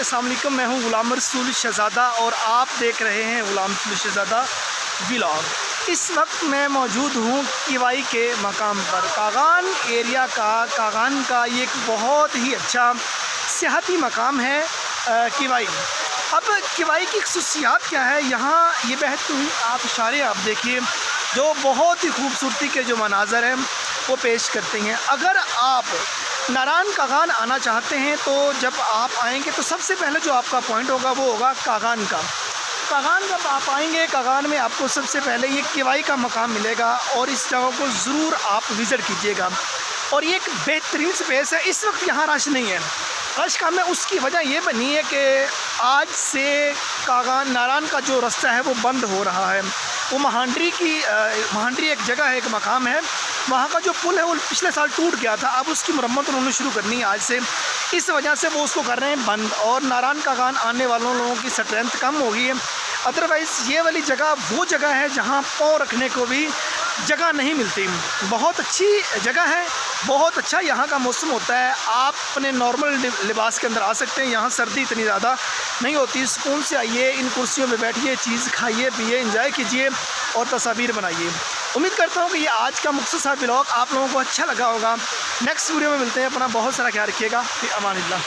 अस्सलाम वालेकुम। मैं हूं गुलाम रसूल शहज़ादा और आप देख रहे हैं गुलाम रसूल शहज़ादा व्लॉग। इस वक्त मैं मौजूद हूं किवाई के मकाम पर। कागान एरिया का, कागान का ये एक बहुत ही अच्छा सियाहती मकाम है किवाई। अब किवाई की खसूसियात क्या है, यहाँ ये बहती हुई आप इशारे आप देखिए, जो बहुत ही खूबसूरती के जो मनाज़र हैं वो पेश करते हैं। अगर आप नारायण कागान आना चाहते हैं तो जब आप आएंगे तो सबसे पहले जो आपका पॉइंट होगा वो होगा कागान का। कागान जब आप आएंगे, कागान में आपको सबसे पहले ये किवाई का मकाम मिलेगा और इस जगह को ज़रूर आप विज़िट कीजिएगा। और ये एक बेहतरीन स्पेस है। इस वक्त यहाँ रश नहीं है। रश का में उसकी वजह ये बनी है कि आज से कागान नारायण का जो रास्ता है वो बंद हो रहा है। वो महांडरी एक जगह है, एक मकाम है, वहाँ का जो पुल है वो पिछले साल टूट गया था। अब उसकी मरम्मत उन्होंने शुरू करनी है आज से। इस वजह से वो उसको कर रहे हैं बंद और नारायण कागान आने वालों लोगों की स्ट्रेंथ कम हो गई है। अदरवाइज़ ये वाली जगह वो जगह है जहाँ पाँव रखने को भी जगह नहीं मिलती। बहुत अच्छी जगह है, बहुत अच्छा यहाँ का मौसम होता है। आप अपने नॉर्मल लिबास के अंदर आ सकते हैं। यहाँ सर्दी इतनी ज़्यादा नहीं होती। सुकून से आइए, इन कुर्सियों में बैठिए, चीज़ खाइए पिए, एंजॉय कीजिए और तस्वीर बनाइए। उम्मीद करता हूँ कि ये आज का मुख्तसर व्लॉग आप लोगों को अच्छा लगा होगा। नेक्स्ट वीडियो में मिलते हैं। अपना बहुत सारा ख्याल रखिएगा। फिर अमानिल्लाह।